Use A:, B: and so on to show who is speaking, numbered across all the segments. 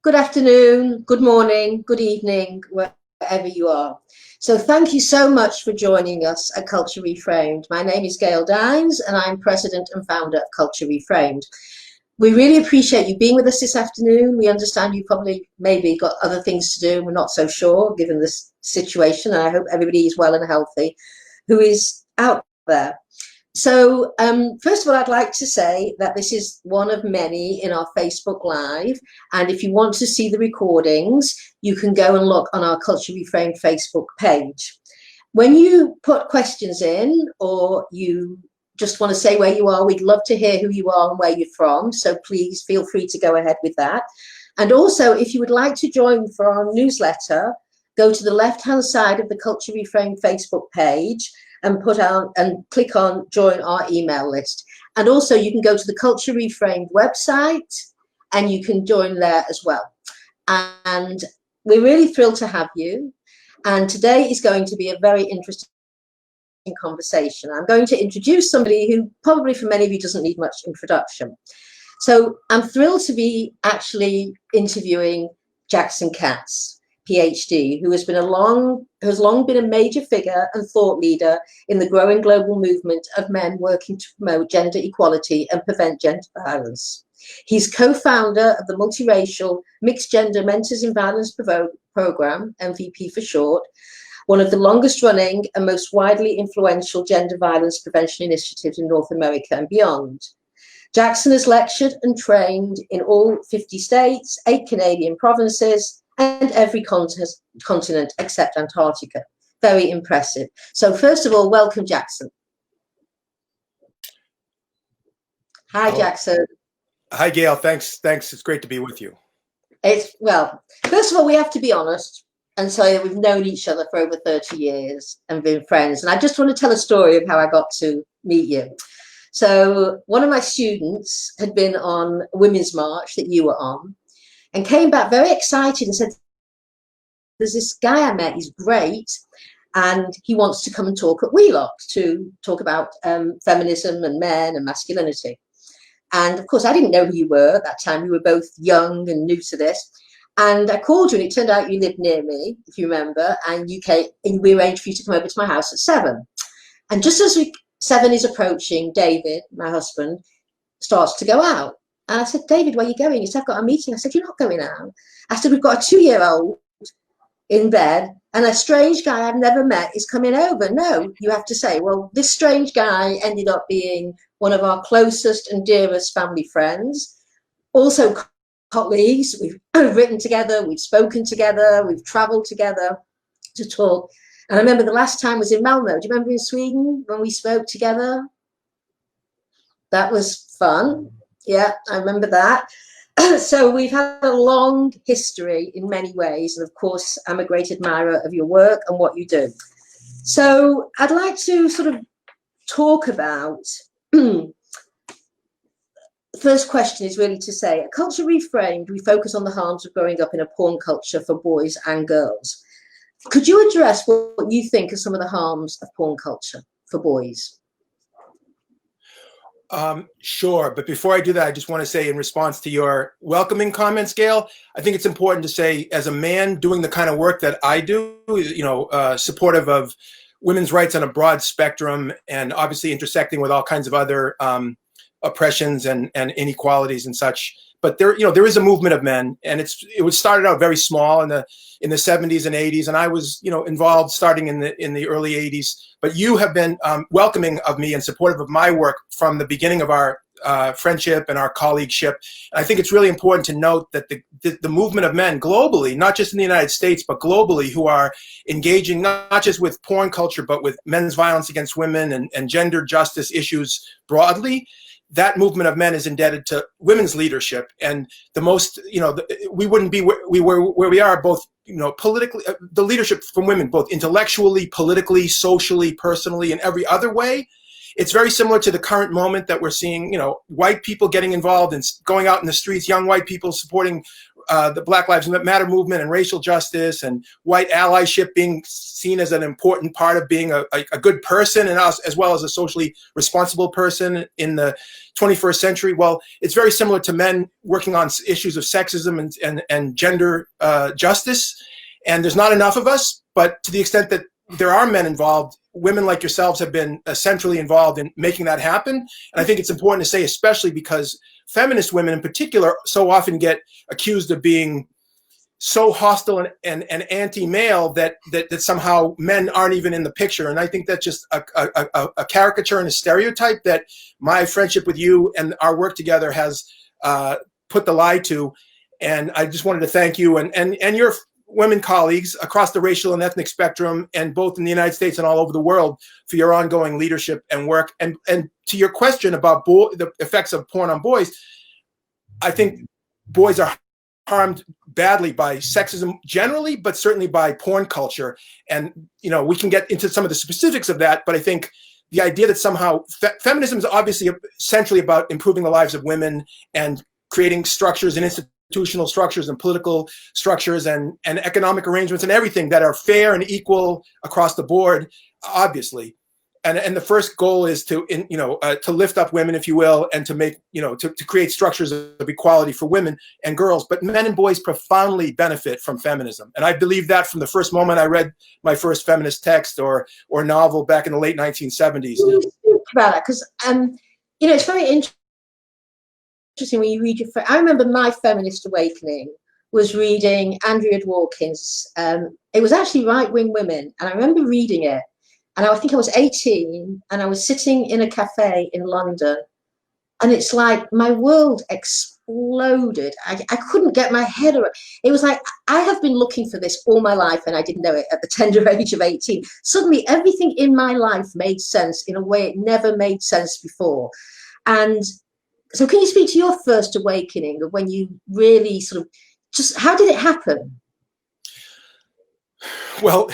A: good afternoon, good morning, good evening, wherever you are. So thank you so much for joining us at Culture Reframed. My name is Gail Dines and I'm President and Founder of Culture Reframed. We really appreciate you being with us this afternoon. We understand you probably maybe got other things to do. We're not so sure given this situation, and I hope everybody is well and healthy who is out there. So first of all, I'd like to say that this is one of many in our Facebook Live. And if you want to see the recordings, you can go and look on our Culture Reframed Facebook page. When you put questions in or you just want to say where you are, we'd love to hear who you are and where you're from. So please feel free to go ahead with that. And also, if you would like to join for our newsletter, go to the left-hand side of the Culture Reframed Facebook page and click on join our email list. And also you can go to the Culture Reframed website and you can join there as well. And we're really thrilled to have you. And today is going to be a very interesting conversation. I'm going to introduce somebody who probably for many of you doesn't need much introduction. So I'm thrilled to be actually interviewing Jackson Katz, PhD, who has long been a major figure and thought leader in the growing global movement of men working to promote gender equality and prevent gender violence. He's co-founder of the multiracial Mixed Gender Mentors in Violence Program, MVP for short, one of the longest running and most widely influential gender violence prevention initiatives in North America and beyond. Jackson has lectured and trained in all 50 states, 8 Canadian provinces, and every continent except Antarctica. Very impressive. So first of all, welcome, Jackson. Hi, Jackson.
B: Hi, Gail. Thanks. It's great to be with you.
A: Well, first of all, we have to be honest and say we've known each other for over 30 years and been friends. And I just want to tell a story of how I got to meet you. So one of my students had been on a women's march that you were on, and came back very excited and said, there's this guy I met, he's great, and he wants to come and talk at Wheelock to talk about feminism and men and masculinity. And of course, I didn't know who you were at that time. We were both young and new to this. And I called you and it turned out you lived near me, if you remember, and we arranged for you to come over to my house at 7. And just as 7 is approaching, David, my husband, starts to go out. And I said, David, where are you going? He said, I've got a meeting. I said, you're not going out. I said, we've got a 2-year-old in bed and a strange guy I've never met is coming over. No, you have to say, well, this strange guy ended up being one of our closest and dearest family friends. Also colleagues, we've written together, we've spoken together, we've traveled together to talk. And I remember the last time was in Malmö. Do you remember in Sweden when we spoke together? That was fun. Yeah, I remember that. So we've had a long history in many ways. And of course, I'm a great admirer of your work and what you do. So I'd like to sort of talk about, the first question is really to say, at Culture Reframed, we focus on the harms of growing up in a porn culture for boys and girls. Could you address what you think are some of the harms of porn culture for boys?
B: Sure. But before I do that, I just want to say in response to your welcoming comments, Gail, I think it's important to say as a man doing the kind of work that I do, supportive of women's rights on a broad spectrum and obviously intersecting with all kinds of other oppressions and inequalities and such. But there is a movement of men, and it was started out very small in the 70s and 80s, and I was involved starting in the early 80s. But you have been welcoming of me and supportive of my work from the beginning of our friendship and our colleagueship. And I think it's really important to note that the movement of men globally, not just in the United States, but globally, who are engaging not just with porn culture, but with men's violence against women and gender justice issues broadly. That movement of men is indebted to women's leadership, and we wouldn't be where we are, both politically, the leadership from women, both intellectually, politically, socially, personally, and every other way. It's very similar to the current moment that we're seeing, white people getting involved and going out in the streets, young white people supporting the Black Lives Matter movement and racial justice and white allyship being seen as an important part of being a good person, and as well as a socially responsible person in the 21st century. Well, it's very similar to men working on issues of sexism and gender justice. And there's not enough of us, but to the extent that there are men involved, women like yourselves have been centrally involved in making that happen. And I think it's important to say, especially because feminist women in particular so often get accused of being so hostile and anti-male that somehow men aren't even in the picture. And I think that's just a caricature and a stereotype that my friendship with you and our work together has put the lie to. And I just wanted to thank you and your women colleagues across the racial and ethnic spectrum, and both in the United States and all over the world, for your ongoing leadership and work. And to your question about the effects of porn on boys, I think boys are harmed badly by sexism generally, but certainly by porn culture. And, you know, we can get into some of the specifics of that, but I think the idea that somehow feminism is obviously essentially about improving the lives of women and creating structures and institutional structures and political structures and economic arrangements and everything that are fair and equal across the board, obviously. And the first goal is to lift up women, if you will, and to make, to create structures of equality for women and girls. But men and boys profoundly benefit from feminism. And I believe that from the first moment I read my first feminist text or novel back in the late 1970s.
A: About that, because it's very interesting when you read I remember my feminist awakening was reading Andrea Dworkin's. It was actually Right-Wing Women, and I remember reading it. And I think I was 18, and I was sitting in a cafe in London, and it's like my world exploded. I couldn't get my head around. It was like, I have been looking for this all my life, and I didn't know it at the tender age of 18. Suddenly, everything in my life made sense in a way it never made sense before. And so can you speak to your first awakening of when you really how did it happen?
B: Well,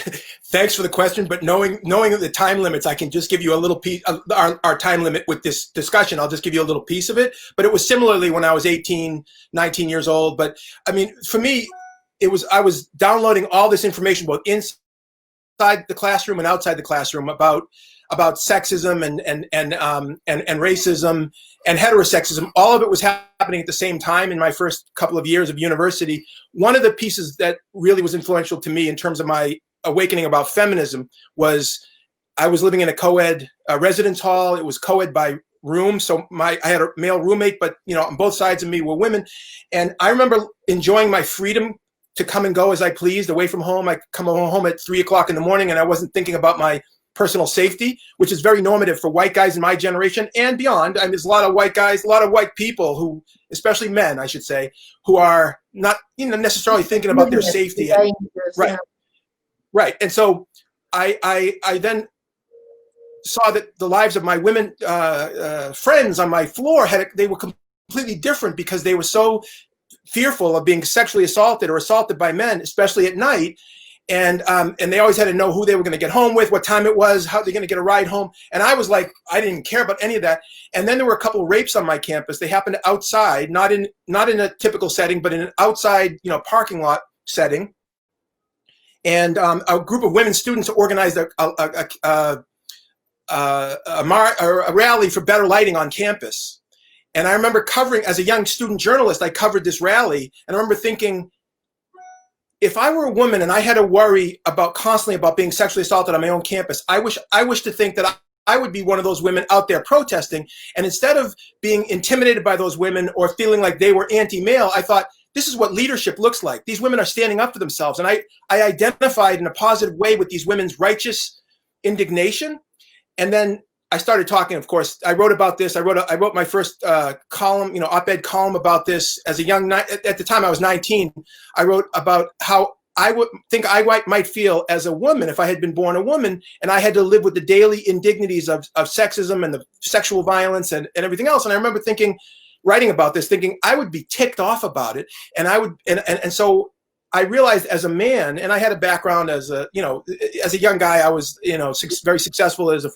B: thanks for the question, but knowing the time limits, I can just give you a little piece of our time limit with this discussion. I'll just give you a little piece of it. But it was similarly when I was 18, 19 years old. But I mean, for me, I was downloading all this information both inside the classroom and outside the classroom about sexism and racism and heterosexism. All of it was happening at the same time in my first couple of years of university. One of the pieces that really was influential to me in terms of my awakening about feminism was I was living in a co-ed residence hall. It was co-ed by room. So I had a male roommate, but on both sides of me were women. And I remember enjoying my freedom to come and go as I pleased away from home. I come home at 3 o'clock in the morning, and I wasn't thinking about my personal safety, which is very normative for white guys in my generation and beyond. I mean, there's a lot of white guys, a lot of white people who, especially men, I should say, who are not necessarily thinking about their safety. Right. Yeah. Right. And so I then saw that the lives of my women friends on my floor they were completely different because they were so fearful of being sexually assaulted or assaulted by men, especially at night. And they always had to know who they were going to get home with, what time it was, how they're going to get a ride home. And I was like, I didn't care about any of that. And then there were a couple of rapes on my campus. They happened outside, not in a typical setting, but in an outside, parking lot setting. And a group of women students organized a rally for better lighting on campus. And I remember covering, as a young student journalist, I covered this rally. And I remember thinking, if I were a woman and I had to worry constantly about being sexually assaulted on my own campus, I wish to think that I would be one of those women out there protesting. And instead of being intimidated by those women or feeling like they were anti-male, I thought, this is what leadership looks like. These women are standing up for themselves. And I identified in a positive way with these women's righteous indignation. And then I started talking, of course. I wrote about this. I wrote my first column, op-ed column about this as a young, at the time I was 19. I wrote about how I would think I might feel as a woman if I had been born a woman and I had to live with the daily indignities of sexism and the sexual violence and everything else. And I remember writing about this, thinking I would be ticked off about it. And I would, and so I realized as a man, and I had a background as a young guy, I was, very successful as a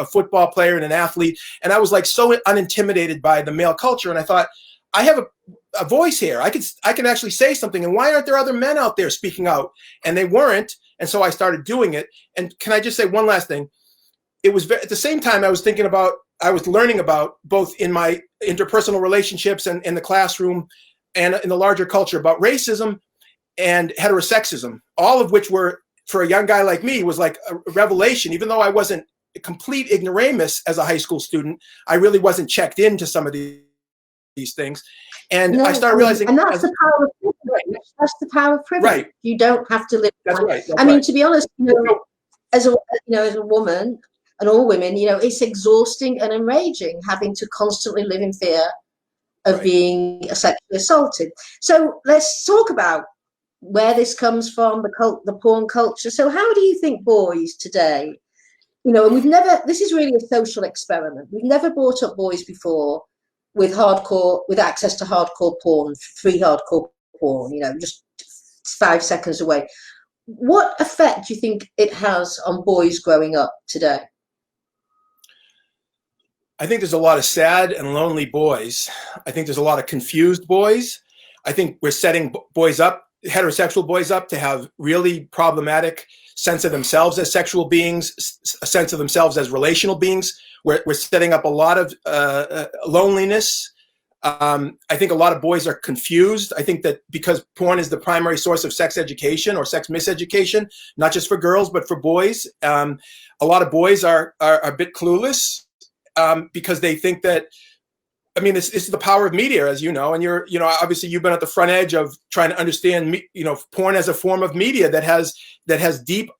B: football player and an athlete. And I was like so unintimidated by the male culture. And I thought, I have a voice here. I can actually say something. And why aren't there other men out there speaking out? And they weren't. And so I started doing it. And can I just say one last thing? It was at the same time I was learning about, both in my interpersonal relationships and in the classroom and in the larger culture, about racism and heterosexism, all of which were, for a young guy like me, was like a revelation. Even though I wasn't a complete ignoramus as a high school student, I really wasn't checked into some of these things. And I started realizing,
A: and that's the power of privilege. Right. That's the power of privilege.
B: Right.
A: You don't have to live.
B: That's right. That's
A: I mean,
B: right.
A: to be honest, as a woman, and all women, it's exhausting and enraging having to constantly live in fear of being sexually assaulted. So let's talk about where this comes from, the porn culture. So how do you think boys today, and this is really a social experiment. We've never brought up boys before with access to hardcore porn, free hardcore porn, just 5 seconds away. What effect do you think it has on boys growing up today?
B: I think there's a lot of sad and lonely boys. I think there's a lot of confused boys. I think we're setting boys up, heterosexual boys up, to have really problematic sense of themselves as sexual beings, a sense of themselves as relational beings. We're setting up a lot of loneliness. I think a lot of boys are confused. I think that because porn is the primary source of sex education or sex miseducation, not just for girls, but for boys, a lot of boys are a bit clueless. Because they think that, this is the power of media, as you know, and obviously you've been at the front edge of trying to understand, porn as a form of media that has deep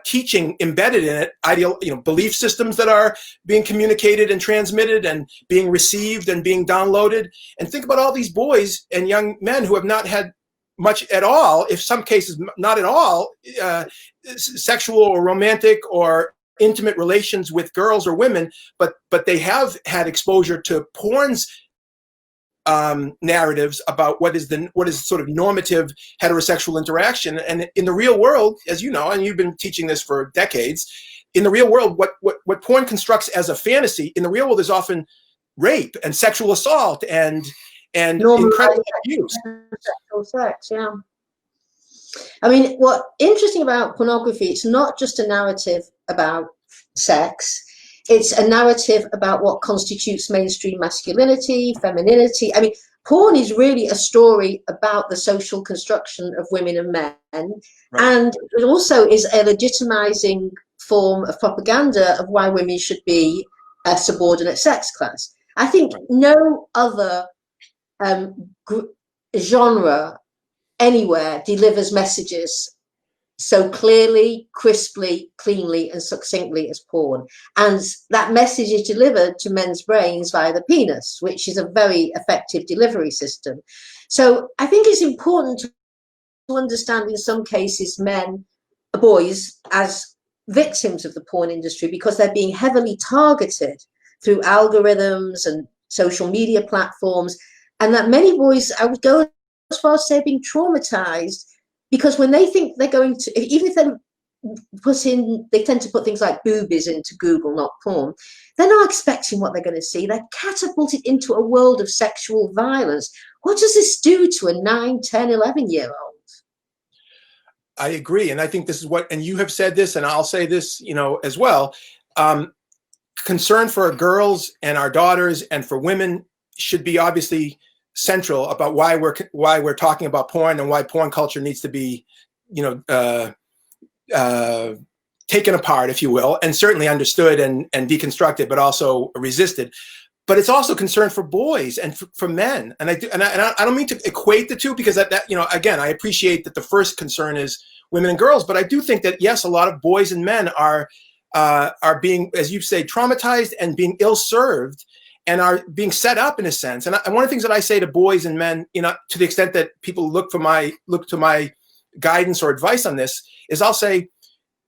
B: teaching embedded in it, belief systems that are being communicated and transmitted and being received and being downloaded. And think about all these boys and young men who have not had much at all, if some cases not at all, sexual or romantic or intimate relations with girls or women, but they have had exposure to porn's narratives about what is sort of normative heterosexual interaction. And in the real world, as you know, and you've been teaching this for decades, in the real world, what porn constructs as a fantasy, in the real world, is often rape and sexual assault and incredible abuse.
A: Sexual sex, yeah. I mean, what's interesting about pornography, it's not just a narrative about sex. It's a narrative about what constitutes mainstream masculinity, femininity. I mean, porn is really a story about the social construction of women and men. Right. And it also is a legitimizing form of propaganda of why women should be a subordinate sex class. I think no other genre anywhere delivers messages so clearly, crisply, cleanly, and succinctly as porn. And that message is delivered to men's brains via the penis, which is a very effective delivery system. So I think it's important to understand, in some cases, boys as victims of the porn industry, because they're being heavily targeted through algorithms and social media platforms, and that many boys, I would go as far as say, being traumatized, because when they think they're going to, even if they tend to put things like boobies into Google, not porn, they're not expecting what they're going to see. They're catapulted into a world of sexual violence. What does this do to a 9, 10, 11-year-old?
B: I agree. And I think this is and you have said this, and I'll say this, as well. Concern for our girls and our daughters and for women should be obviously central about why we're talking about porn and why porn culture needs to be, taken apart, if you will, and certainly understood and deconstructed, but also resisted. But it's also concern for boys and for men. And I don't mean to equate the two, because that again, I appreciate that the first concern is women and girls, but I do think that, yes, a lot of boys and men are being, as you say, traumatized and being ill-served and are being set up in a sense. And one of the things that I say to boys and men, to the extent that people look to my guidance or advice on this, is I'll say,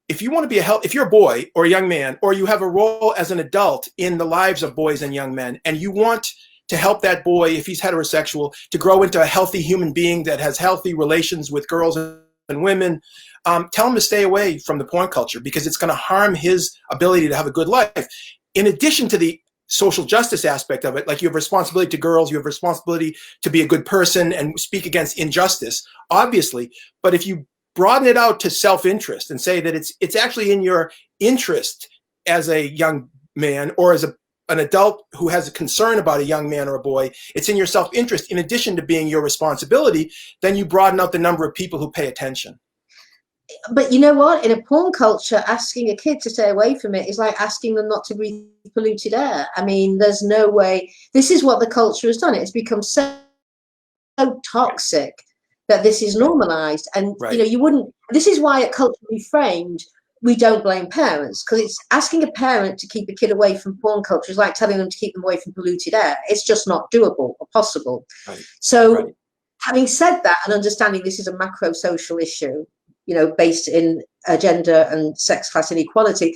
B: if you want to be if you're a boy or a young man, or you have a role as an adult in the lives of boys and young men, and you want to help that boy, if he's heterosexual, to grow into a healthy human being that has healthy relations with girls and women, tell him to stay away from the porn culture, because it's going to harm his ability to have a good life. In addition to the social justice aspect of it. Like, you have responsibility to girls, you have responsibility to be a good person and speak against injustice, obviously. But if you broaden it out to self-interest and say that it's actually in your interest as a young man, or as an adult who has a concern about a young man or a boy, it's in your self-interest in addition to being your responsibility, then you broaden out the number of people who pay attention.
A: But you know what? In a porn culture, asking a kid to stay away from it is like asking them not to breathe polluted air. I mean, there's no way. This is what the culture has done. It's become so toxic that this is normalized. And,
B: Right.
A: you know, you wouldn't. This is why at Culture Reframed, we don't blame parents, because it's asking a parent to keep a kid away from porn culture is like telling them to keep them away from polluted air. It's just not doable or possible.
B: Right.
A: So,
B: Right.
A: having said that, and understanding this is a macro social issue, you know, based in gender and sex class inequality,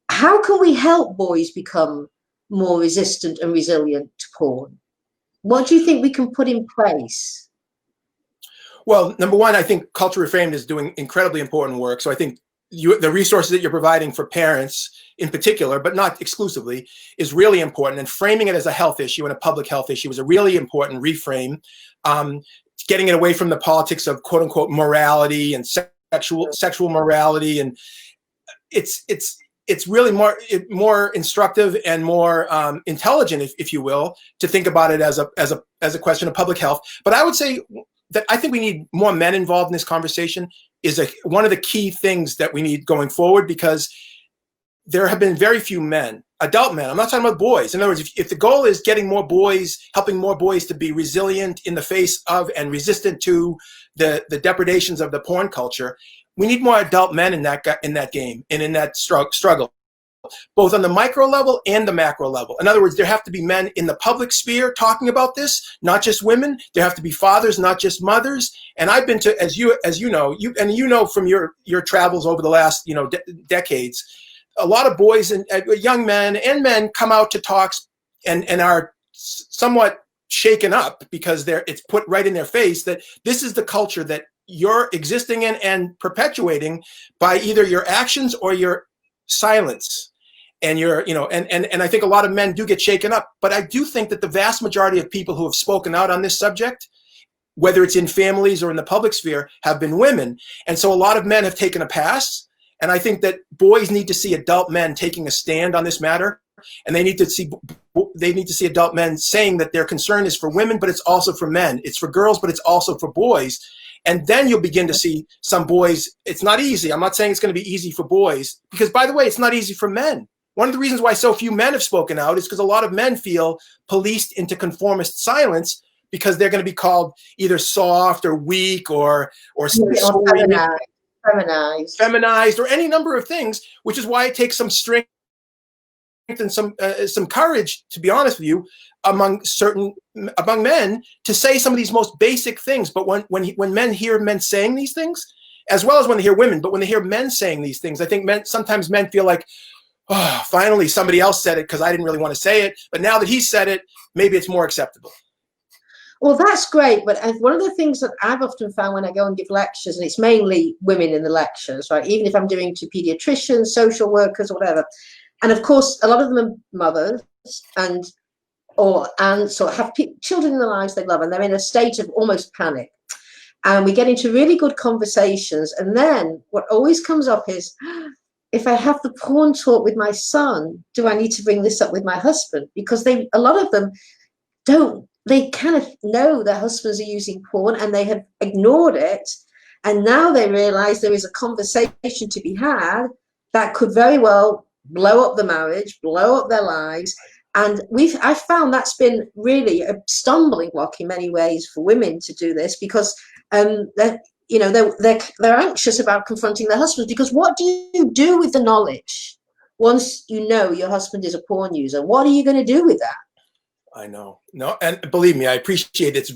A: how can we help boys become more resistant and resilient to porn? What do you think we can put in place?
B: Well, number one, I think Culture Reframed is doing incredibly important work. So I think the resources that you're providing for parents in particular, but not exclusively, is really important. And framing it as a health issue and a public health issue is a really important reframe. Getting it away from the politics of quote unquote morality and sexual morality, and it's really more instructive and more intelligent, if you will, to think about it as a question of public health. But I would say that I think we need more men involved in this conversation is one of the key things that we need going forward, because there have been very few men, adult men. I'm not talking about boys. In other words, if the goal is getting more boys, helping more boys to be resilient in the face of and resistant to the depredations of the porn culture, we need more adult men in that game and in that struggle, both on the micro level and the macro level. In other words, there have to be men in the public sphere talking about this, not just women. There have to be fathers, not just mothers. And I've been to, as you know from your travels over the last decades, a lot of boys and young men and men come out to talks and are somewhat shaken up because it's put right in their face that this is the culture that you're existing in and perpetuating by either your actions or your silence. And and I think a lot of men do get shaken up, but I do think that the vast majority of people who have spoken out on this subject, whether it's in families or in the public sphere, have been women. And so a lot of men have taken a pass. And I think that boys need to see adult men taking a stand on this matter. And they need to see adult men saying that their concern is for women, but it's also for men. It's for girls, but it's also for boys. And then you'll begin to see some boys. It's not easy. I'm not saying it's going to be easy for boys, because, by the way, it's not easy for men. One of the reasons why so few men have spoken out is because a lot of men feel policed into conformist silence, because they're going to be called either soft or weak or feminized or any number of things, which is why it takes some strength and some courage, to be honest with you, among men to say some of these most basic things. But when men hear men saying these things, as well as when they hear women, but when they hear men saying these things, I think sometimes men feel like, oh, finally somebody else said it, because I didn't really want to say it. But now that he said it, maybe it's more acceptable.
A: Well, that's great. But one of the things that I've often found when I go and give lectures, and it's mainly women in the lectures, right? Even if I'm doing to pediatricians, social workers, or whatever. And of course, a lot of them are mothers or aunts, or have children in their lives they love, and they're in a state of almost panic. And we get into really good conversations. And then what always comes up is, if I have the porn talk with my son, do I need to bring this up with my husband? Because a lot of them don't. They kind of know their husbands are using porn and they have ignored it. And now they realize there is a conversation to be had that could very well blow up the marriage, blow up their lives. And I found that's been really a stumbling block in many ways for women to do this, because they're anxious about confronting their husbands. Because what do you do with the knowledge once you know your husband is a porn user? What are you going to do with that?
B: I know. No, and believe me, I appreciate it.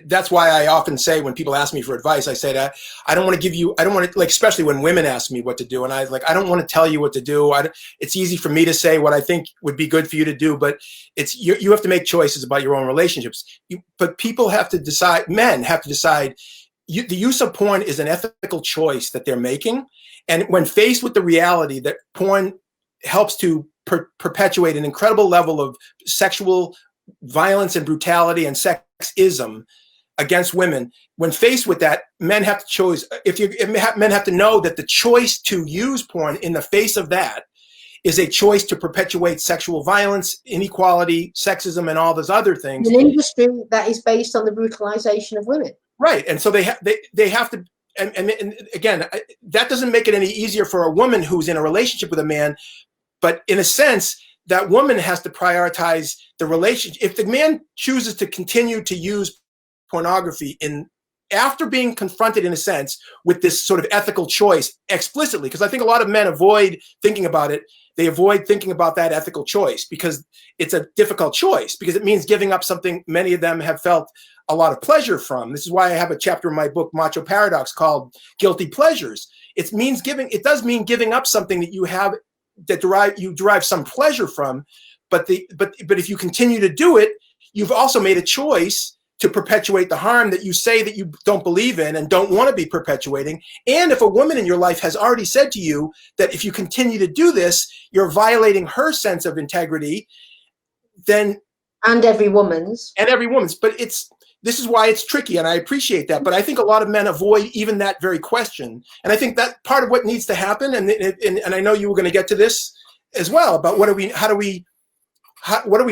B: That's why I often say when people ask me for advice, I say that I don't want to, like, especially when women ask me what to do. And I don't want to tell you what to do. It's easy for me to say what I think would be good for you to do, but you have to make choices about your own relationships. But people have to decide, men have to decide, the use of porn is an ethical choice that they're making. And when faced with the reality that porn helps to perpetuate an incredible level of sexual violence and brutality and sexism against women. When faced with that, men have to choose. Men have to know that the choice to use porn in the face of that is a choice to perpetuate sexual violence, inequality, sexism, and all those other things.
A: An industry that is based on the brutalization of women.
B: Right, and so they have to. And again, that doesn't make it any easier for a woman who's in a relationship with a man, but in a sense, that woman has to prioritize the relationship. If the man chooses to continue to use pornography after being confronted, in a sense, with this sort of ethical choice explicitly, because I think a lot of men avoid thinking about it. They avoid thinking about that ethical choice because it's a difficult choice, because it means giving up something many of them have felt a lot of pleasure from. This is why I have a chapter in my book, Macho Paradox, called Guilty Pleasures. It does mean giving up something that you have that you derive some pleasure from, but if you continue to do it, you've also made a choice to perpetuate the harm that you say that you don't believe in and don't want to be perpetuating. And if a woman in your life has already said to you that if you continue to do this, you're violating her sense of integrity, then
A: and every woman's.
B: But this is why it's tricky, and I appreciate that. But I think a lot of men avoid even that very question. And I think that part of what needs to happen, and I know you were going to get to this as well, about what do we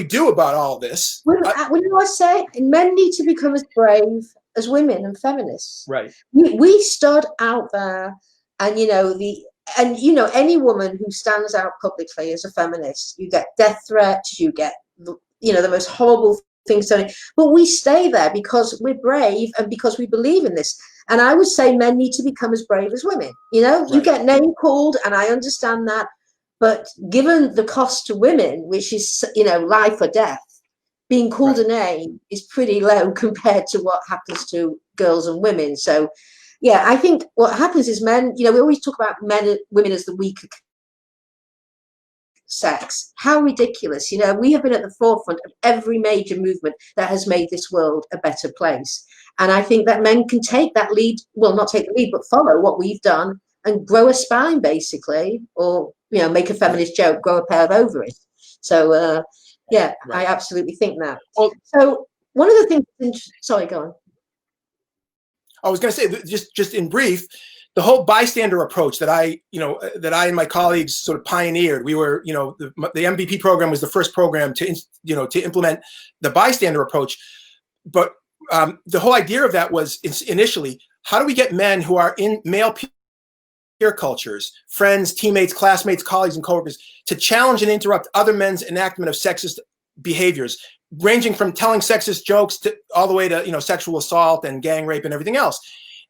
B: do about all this?
A: I say men need to become as brave as women and feminists.
B: Right.
A: We stood out there, and any woman who stands out publicly as a feminist, you get death threats, you get the most horrible things done. But we stay there because we're brave and because we believe in this. And I would say men need to become as brave as women.
B: Right.
A: You get name called, and I understand that. But given the cost to women, which is, life or death, being called a name is pretty low compared to what happens to girls and women. So, yeah, I think what happens is men, we always talk about women as the weaker sex. How ridiculous. We have been at the forefront of every major movement that has made this world a better place. And I think that men can take that lead, well, not take the lead, but follow what we've done and grow a spine, basically, or make a feminist joke, grow a pair of ovaries. So, I absolutely think that.
B: Well,
A: so one of the things, sorry, go on.
B: I was going to say, just in brief, the whole bystander approach that I and my colleagues sort of pioneered. We were, the MVP program was the first program to implement the bystander approach. But the whole idea of that was initially, how do we get men who are in male peer cultures, friends, teammates, classmates, colleagues, and coworkers, to challenge and interrupt other men's enactment of sexist behaviors, ranging from telling sexist jokes to all the way to sexual assault and gang rape and everything else.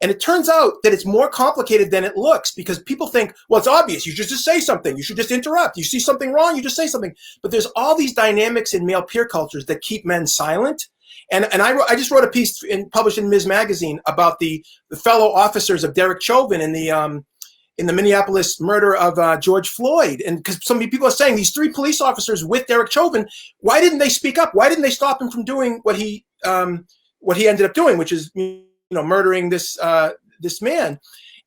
B: And it turns out that it's more complicated than it looks, because people think, well, it's obvious. You should just say something. You should just interrupt. You see something wrong, you just say something. But there's all these dynamics in male peer cultures that keep men silent. And I just wrote a piece published in Ms. Magazine about the fellow officers of Derek Chauvin in the Minneapolis murder of George Floyd. And because so many people are saying these 3 police officers with Derek Chauvin, why didn't they speak up? Why didn't they stop him from doing what he ended up doing, which is murdering this man?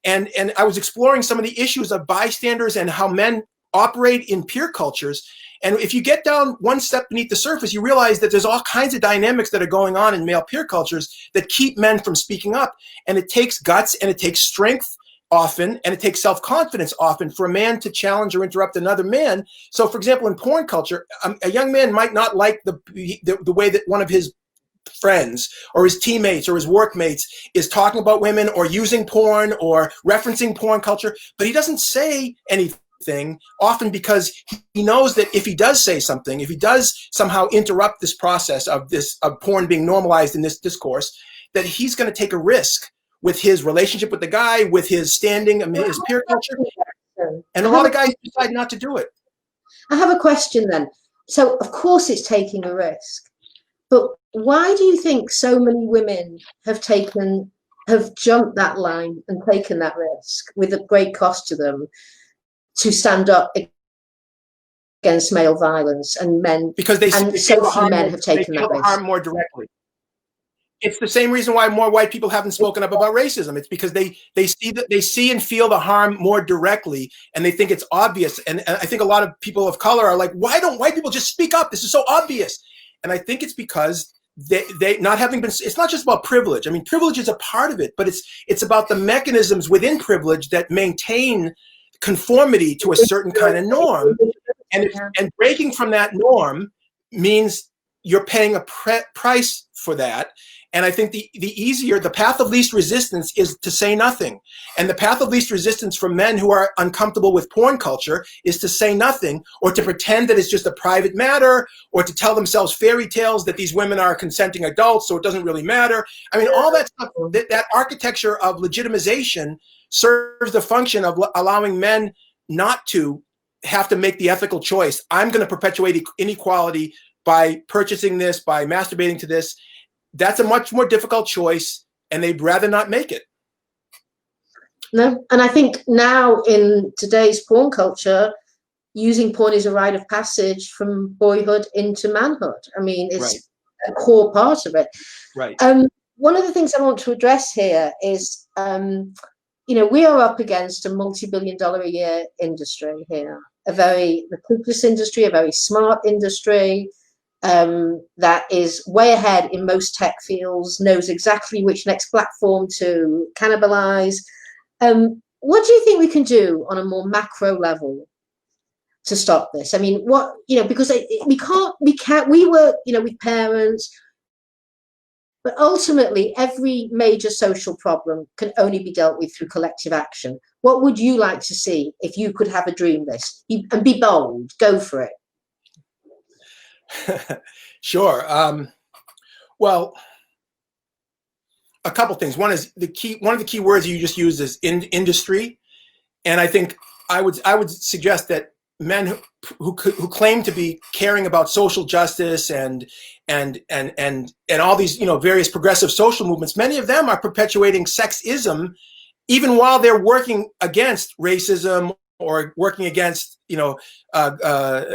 B: And I was exploring some of the issues of bystanders and how men operate in peer cultures. And if you get down one step beneath the surface, you realize that there's all kinds of dynamics that are going on in male peer cultures that keep men from speaking up. And it takes guts and it takes strength often, and it takes self-confidence often for a man to challenge or interrupt another man. So, for example, in porn culture, a young man might not like the way that one of his friends or his teammates or his workmates is talking about women or using porn or referencing porn culture, but he doesn't say anything, often because he knows that if he does say something, if he does somehow interrupt this process of porn being normalized in this discourse, that he's going to take a risk with his relationship with the guy, with his standing, his peer culture. And a lot of guys decide not to do it.
A: I have a question then. So, of course, it's taking a risk. But why do you think so many women have jumped that line and taken that risk with a great cost to them to stand up against male violence and men?
B: Because so
A: few men have taken that risk.
B: Harm more directly. It's the same reason why more white people haven't spoken up about racism. It's because they see and feel the harm more directly, and they think it's obvious. And I think a lot of people of color are like, why don't white people just speak up? This is so obvious. And I think it's because they not having been. It's not just about privilege. I mean, privilege is a part of it, but it's about the mechanisms within privilege that maintain conformity to a certain kind of norm. And breaking from that norm means you're paying a price for that. And I think the path of least resistance is to say nothing. And the path of least resistance for men who are uncomfortable with porn culture is to say nothing, or to pretend that it's just a private matter, or to tell themselves fairy tales that these women are consenting adults, so it doesn't really matter. I mean, all that stuff, that architecture of legitimization serves the function of allowing men not to have to make the ethical choice. I'm going to perpetuate inequality by purchasing this, by masturbating to this. That's a much more difficult choice, and they'd rather not make it.
A: No, and I think now in today's porn culture, using porn is a rite of passage from boyhood into manhood. I mean, it's a core part of it.
B: Right.
A: One of the things I want to address here is, we are up against a multi-billion-dollar-a-year industry here, a very litigious industry, a very smart industry, that is way ahead in most tech fields, knows exactly which next platform to cannibalize. What do you think we can do on a more macro level to stop this? I mean, because we work, with parents, but ultimately every major social problem can only be dealt with through collective action. What would you like to see if you could have a dream list? And be bold, go for it.
B: Sure. Well, a couple things. One of the key words you just used is industry, and I think I would suggest that men who claim to be caring about social justice and all these various progressive social movements, many of them are perpetuating sexism, even while they're working against racism or working against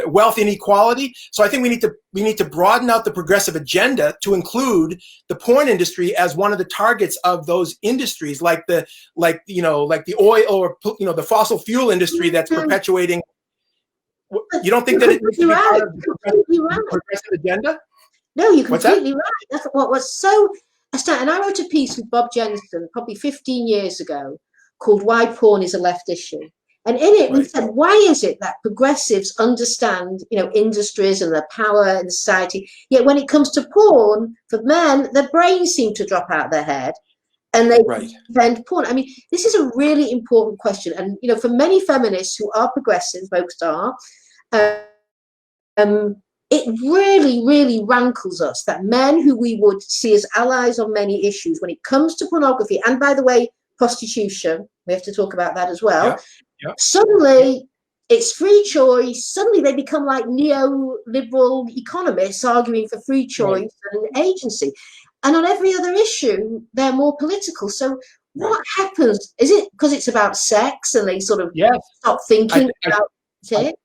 B: wealth inequality. So I think we need to broaden out the progressive agenda to include the porn industry as one of the targets of those industries, like the oil or the fossil fuel industry that's perpetuating. You don't think that it needs to be part of the progressive agenda?
A: No, you're completely right. That's what was so astounding. And I wrote a piece with Bob Jensen probably 15 years ago called "Why Porn is a Left Issue." And in it, we said, why is it that progressives understand, industries and their power in society, yet when it comes to porn, for men, their brains seem to drop out of their head and they defend porn. I mean, this is a really important question. And, for many feminists who are progressive, most are, it really, really rankles us that men who we would see as allies on many issues, when it comes to pornography, and by the way, prostitution, we have to talk about that as well.
B: Yeah. Yep.
A: Suddenly, it's free choice. Suddenly, they become like neoliberal economists arguing for free choice and agency. And on every other issue, they're more political. So what happens? Is it because it's about sex and they sort of stop thinking about it?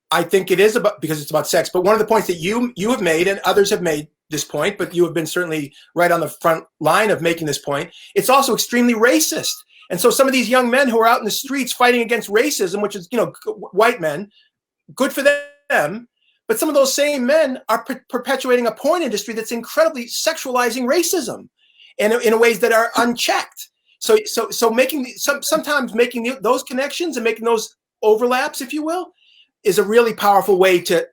B: I think it is because it's about sex. But one of the points that you have made, and others have made this point, but you have been certainly right on the front line of making this point, it's also extremely racist. And so some of these young men who are out in the streets fighting against racism, which is, white men, good for them. But some of those same men are perpetuating a porn industry that's incredibly sexualizing racism in ways that are unchecked. So sometimes making those connections and making those overlaps, if you will, is a really powerful way to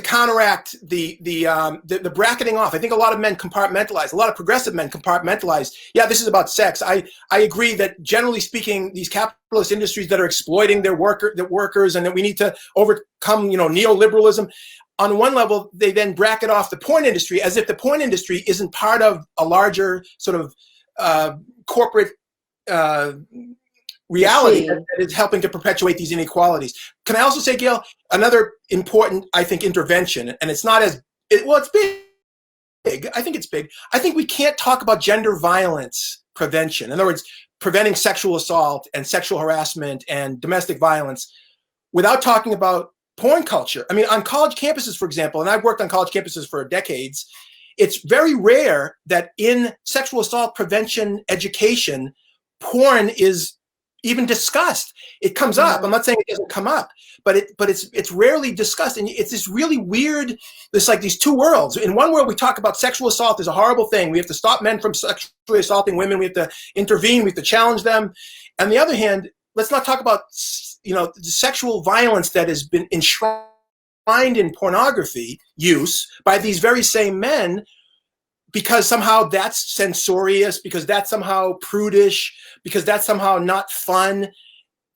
B: counteract the bracketing off. I think a lot of men compartmentalize. A lot of progressive men compartmentalize. Yeah, this is about sex. I agree that generally speaking, these capitalist industries that are exploiting their workers, and that we need to overcome, neoliberalism. On one level, they then bracket off the porn industry as if the porn industry isn't part of a larger sort of corporate reality that is helping to perpetuate these inequalities. Can I also say, Gail, another important, I think, intervention, and it's not it's big. I think it's big. I think we can't talk about gender violence prevention. In other words, preventing sexual assault and sexual harassment and domestic violence without talking about porn culture. I mean, on college campuses, for example, and I've worked on college campuses for decades, it's very rare that in sexual assault prevention education, porn is even discussed. It comes up. I'm not saying it doesn't come up, but it's rarely discussed. And it's this really weird, there's like these two worlds. In one world, we talk about sexual assault is a horrible thing. We have to stop men from sexually assaulting women. We have to intervene. We have to challenge them. On the other hand, let's not talk about, the sexual violence that has been enshrined in pornography use by these very same men, because somehow that's censorious, because that's somehow prudish, because that's somehow not fun.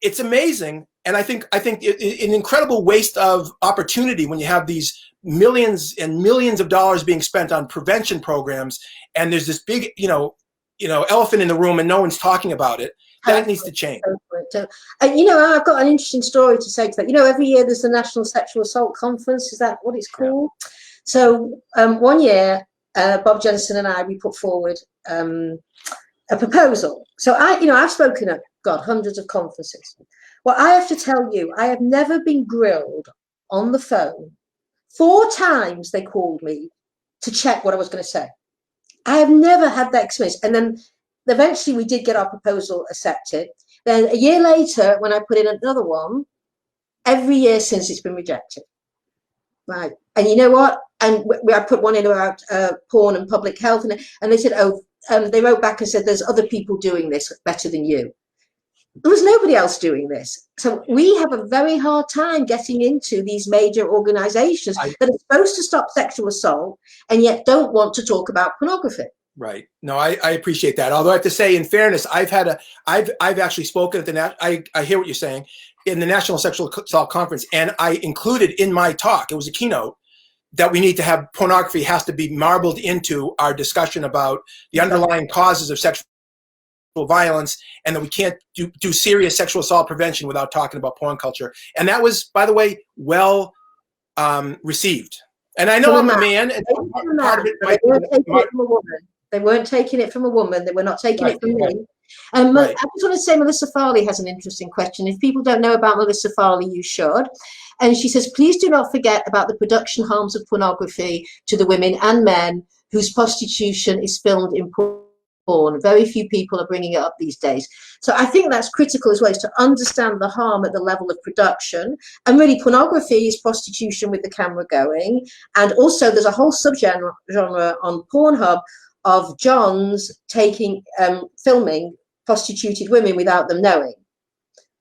B: It's amazing. And I think an incredible waste of opportunity when you have these millions and millions of dollars being spent on prevention programs, and there's this big, elephant in the room and no one's talking about it. That needs to change.
A: I've got an interesting story to say to that. Every year there's the National Sexual Assault Conference. Is that what it's called? Yeah. So one year, Bob Jensen and we put forward a proposal. So I've spoken at, hundreds of conferences. Well, I have to tell you, I have never been grilled on the phone. 4 times they called me to check what I was going to say. I have never had that experience. And then eventually we did get our proposal accepted. Then a year later, when I put in another one, every year since it's been rejected. Right. And you know what? And I put one in about porn and public health, and they said, they wrote back and said, there's other people doing this better than you. There was nobody else doing this. So we have a very hard time getting into these major organizations that are supposed to stop sexual assault and yet don't want to talk about pornography.
B: Right. No, I appreciate that. Although I have to say, in fairness, I've actually spoken at the I hear what you're saying, in the National Sexual Assault Conference, and I included in my talk, it was a keynote, that we need to have pornography has to be marbled into our discussion about the underlying causes of sexual violence, and that we can't do serious sexual assault prevention without talking about porn culture. And that was, by the way, well received. And I know I'm a man, and part of it might be from a woman.
A: They weren't taking it from a woman. They were not taking it from me. I just want to say Melissa Farley has an interesting question. If people don't know about Melissa Farley, you should. And she says, please do not forget about the production harms of pornography to the women and men whose prostitution is filmed in porn. Very few people are bringing it up these days. So I think that's critical as well, is to understand the harm at the level of production. And really, pornography is prostitution with the camera going. And also there's a whole subgenre on Pornhub of Johns filming prostituted women without them knowing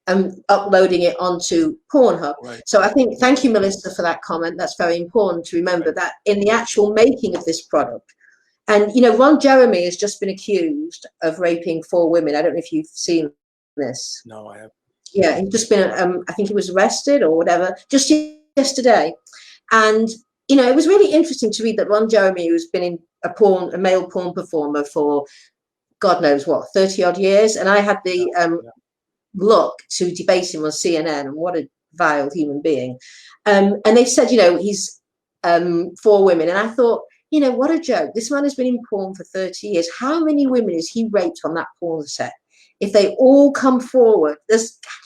A: and uploading it onto Pornhub. Right. So I think, thank you, Melissa, for that comment. That's very important to remember that in the actual making of this product. And, Ron Jeremy has just been accused of raping 4 women. I don't know if you've seen this.
B: No, I haven't.
A: Yeah, he's just been, I think he was arrested or whatever, just yesterday. And, it was really interesting to read that Ron Jeremy, who's been in a male porn performer for God knows what, 30 odd years. And I had the luck to debate him on CNN, and what a vile human being. And they said, he's 4 women. And I thought, what a joke. This man has been in porn for 30 years. How many women has he raped on that porn set? If they all come forward, there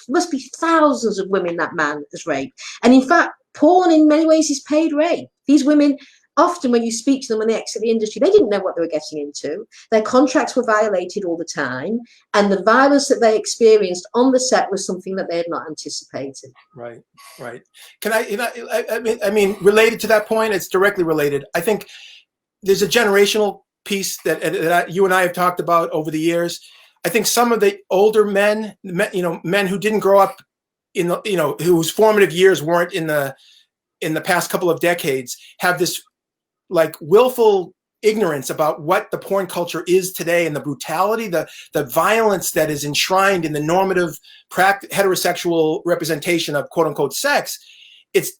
A: must be thousands of women that man has raped. And in fact, porn in many ways is paid rape. These women, often when you speak to them when they exit the industry, they didn't know what they were getting into. Their contracts were violated all the time. And the violence that they experienced on the set was something that they had not anticipated.
B: Right, right. Can I mean, related to that point, it's directly related. I think there's a generational piece that you and I have talked about over the years. I think some of the older men who didn't grow up in whose formative years weren't in the past couple of decades, have this like willful ignorance about what the porn culture is today, and the brutality, the violence that is enshrined in the normative heterosexual representation of quote unquote sex. That's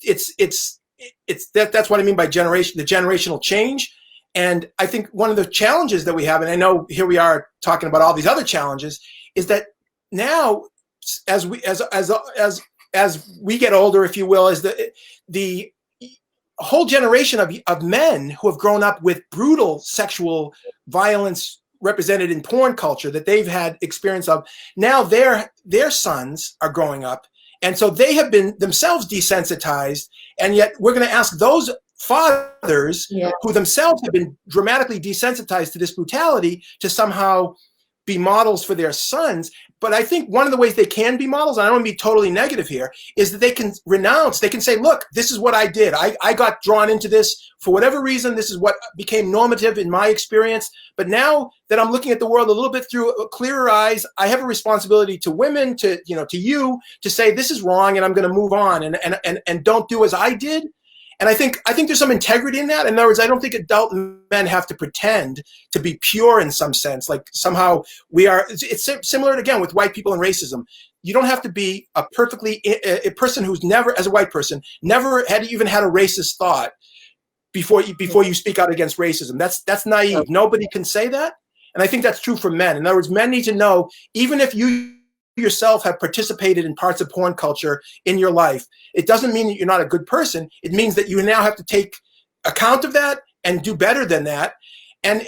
B: what I mean by the generational change. And I think one of the challenges that we have, and I know here we are talking about all these other challenges, is that now as we get older, if you will, is the whole generation of men who have grown up with brutal sexual violence represented in porn culture that they've had experience of. Now their sons are growing up And so they have been themselves desensitized, and yet we're going to ask those fathers who themselves have been dramatically desensitized to this brutality to somehow be models for their sons. But I think one of the ways they can be models, and I don't want to be totally negative here, is that they can renounce. They can say, look, this is what I did. I got drawn into this for whatever reason. This is what became normative in my experience. But now that I'm looking at the world a little bit through clearer eyes, I have a responsibility to women, to you, to say this is wrong, and I'm going to move on and don't do as I did. And I think there's some integrity in that. In other words, I don't think adult men have to pretend to be pure in some sense, like somehow we are. It's similar, again, with white people and racism. You don't have to be a person who's never, as a white person, never even had a racist thought before you speak out against racism. That's naive. Nobody can say that. And I think that's true for men. In other words, men need to know, even if you yourself have participated in parts of porn culture in your life, it doesn't mean that you're not a good person. It means that you now have to take account of that and do better than that. And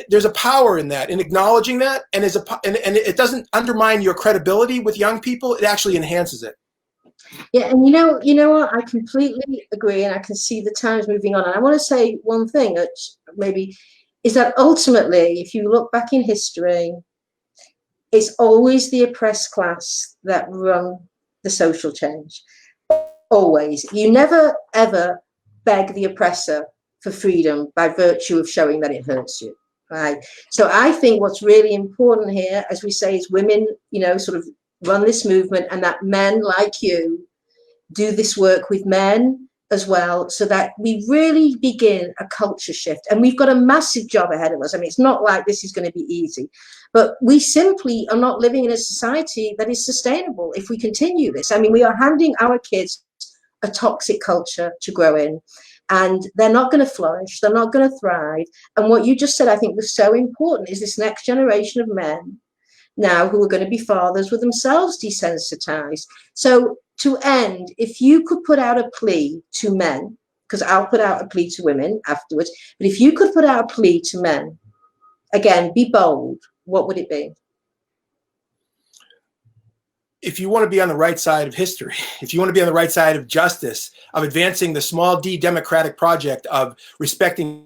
B: there's a power in that, in acknowledging that, and it doesn't undermine your credibility with young people. It actually enhances it.
A: Yeah, and you know what? I completely agree, and I can see the times moving on. And I want to say one thing, which maybe is that ultimately, if you look back in history, it's always the oppressed class that run the social change. Always. You never, ever beg the oppressor for freedom by virtue of showing that it hurts you, right? So I think what's really important here, as we say, is women, sort of run this movement, and that men like you do this work with men as well, so that we really begin a culture shift. And we've got a massive job ahead of us. I mean, it's not like this is going to be easy, but we simply are not living in a society that is sustainable if we continue this. I mean, we are handing our kids a toxic culture to grow in, and they're not going to flourish. They're not going to thrive. And what you just said, I think, was so important, is this next generation of men now who are going to be fathers were themselves desensitized. So to end, if you could put out a plea to men, because I'll put out a plea to women afterwards, but if you could put out a plea to men, again, be bold, what would it be?
B: If you want to be on the right side of history, if you want to be on the right side of justice, of advancing the small d democratic project of respecting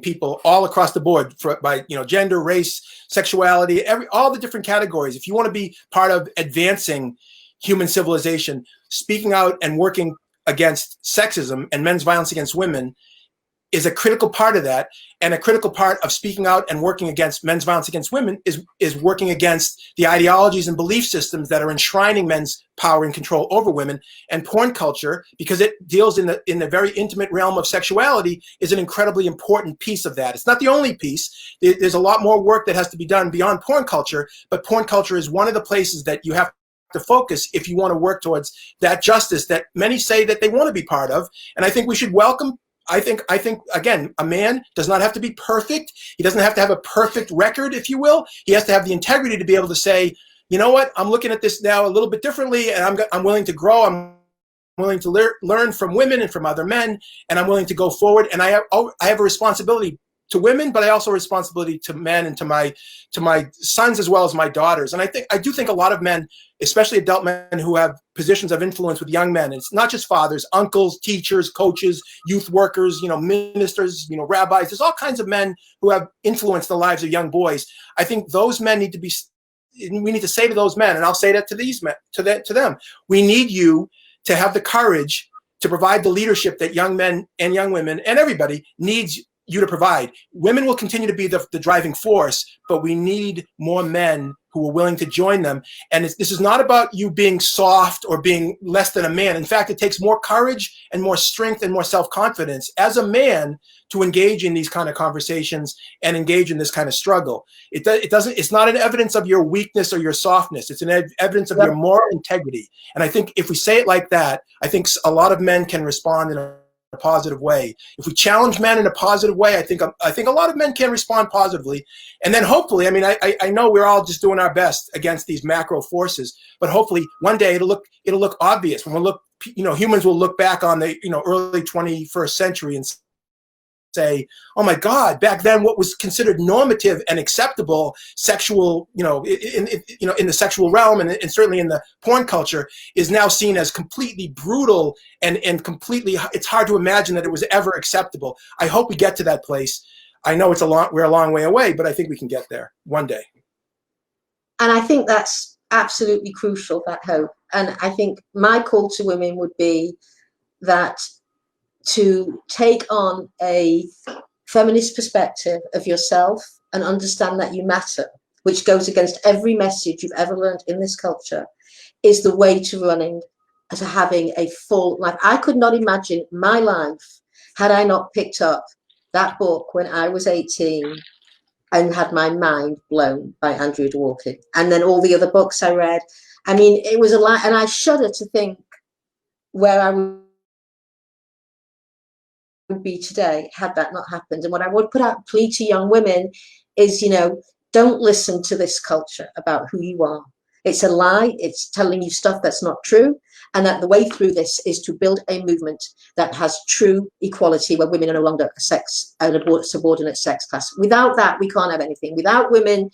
B: people all across the board by gender, race, sexuality, all the different categories, if you want to be part of advancing human civilization, speaking out and working against sexism and men's violence against women is a critical part of that. And a critical part of speaking out and working against men's violence against women is working against the ideologies and belief systems that are enshrining men's power and control over women. And porn culture, because it deals in the very intimate realm of sexuality, is an incredibly important piece of that. It's not the only piece. There's a lot more work that has to be done beyond porn culture, but porn culture is one of the places that you have to focus if you want to work towards that justice that many say that they want to be part of. And I think we should welcome. I think again, a man does not have to be perfect. He doesn't have to have a perfect record, if you will. He has to have the integrity to be able to say, you know what, I'm looking at this now a little bit differently, and I'm willing to grow. I'm willing to learn from women and from other men, and I'm willing to go forward. And I have a responsibility to women, but I also have a responsibility to men and to my sons as well as my daughters. And I do think a lot of men, especially adult men who have positions of influence with young men, it's not just fathers, uncles, teachers, coaches, youth workers, ministers, rabbis. There's all kinds of men who have influenced the lives of young boys. I think those men need to be. We need to say to those men, and I'll say that to these men, to them. We need you to have the courage to provide the leadership that young men and young women and everybody needs you to provide. Women will continue to be the driving force, but we need more men who are willing to join them. And this is not about you being soft or being less than a man. In fact, it takes more courage and more strength and more self-confidence as a man to engage in these kind of conversations and engage in this kind of struggle. It's not an evidence of your weakness or your softness. It's an evidence of your moral integrity. And I think if we say it like that, I think a lot of men can respond in a positive way. If we challenge men in a positive way, I think a lot of men can respond positively. And then hopefully, I mean, I know we're all just doing our best against these macro forces, but hopefully one day it'll look obvious when humans will look back on the early 21st century and say, oh my God, back then what was considered normative and acceptable sexual, in the sexual realm and certainly in the porn culture is now seen as completely brutal and completely, it's hard to imagine that it was ever acceptable. I hope we get to that place. I know we're a long way away, but I think we can get there one day.
A: And I think that's absolutely crucial, that hope. And I think my call to women would be that to take on a feminist perspective of yourself and understand that you matter, which goes against every message you've ever learned in this culture, is the way to running, to having a full life. I could not imagine my life had I not picked up that book when I was 18 and had my mind blown by Andrew Dworkin. And then all the other books I read. I mean, it was a lot, and I shudder to think where I would be today had that not happened. And what I would put out plea to young women is, don't listen to this culture about who you are. It's a lie. It's telling you stuff that's not true. And that the way through this is to build a movement that has true equality, where women are no longer a subordinate sex class. Without that, we can't have anything. Without women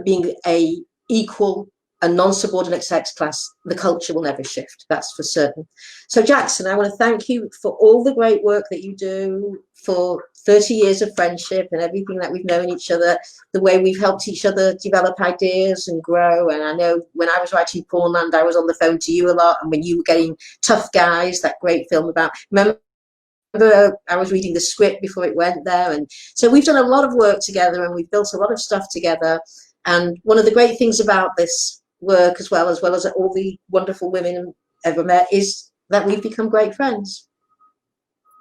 A: being a equal and non-subordinate sex class, the culture will never shift. That's for certain. So Jackson, I want to thank you for all the great work that you do, for 30 years of friendship and everything that we've known each other, the way we've helped each other develop ideas and grow. And I know when I was writing Pornland, I was on the phone to you a lot. And when you were getting Tough Guys, that great film about, remember I was reading the script before it went there. And so we've done a lot of work together and we've built a lot of stuff together. And one of the great things about this work, as well as all the wonderful women I've ever met, is that we've become great friends.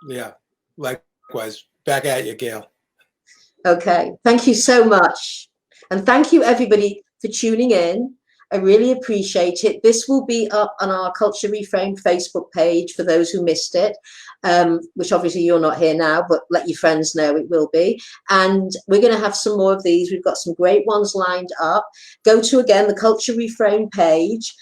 B: Yeah, likewise. Back at you, Gail.
A: Okay, thank you so much. And thank you everybody for tuning in. I really appreciate it. This will be up on our Culture Reframed Facebook page for those who missed it, which obviously you're not here now, but let your friends know it will be. And we're going to have some more of these. We've got some great ones lined up. Go to, again, the Culture Reframed page.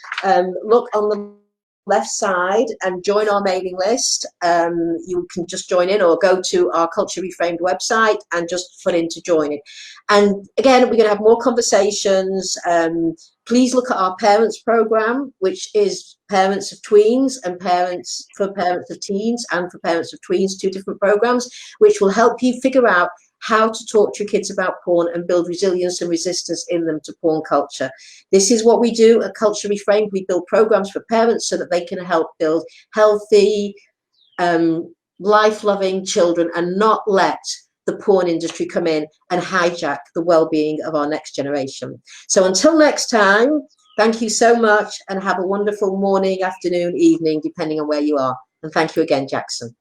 A: Look on the left side and join our mailing list. You can just join in or go to our Culture Reframed website and just put in to join it. And again, we're going to have more conversations. Please look at our parents program, which is parents of tweens and parents of teens and for parents of tweens, 2 different programs, which will help you figure out how to talk to your kids about porn and build resilience and resistance in them to porn culture. This is what we do at Culture Reframed. We build programs for parents so that they can help build healthy, life-loving children and not let the porn industry come in and hijack the well-being of our next generation. So until next time, thank you so much and have a wonderful morning, afternoon, evening, depending on where you are. And thank you again, Jackson.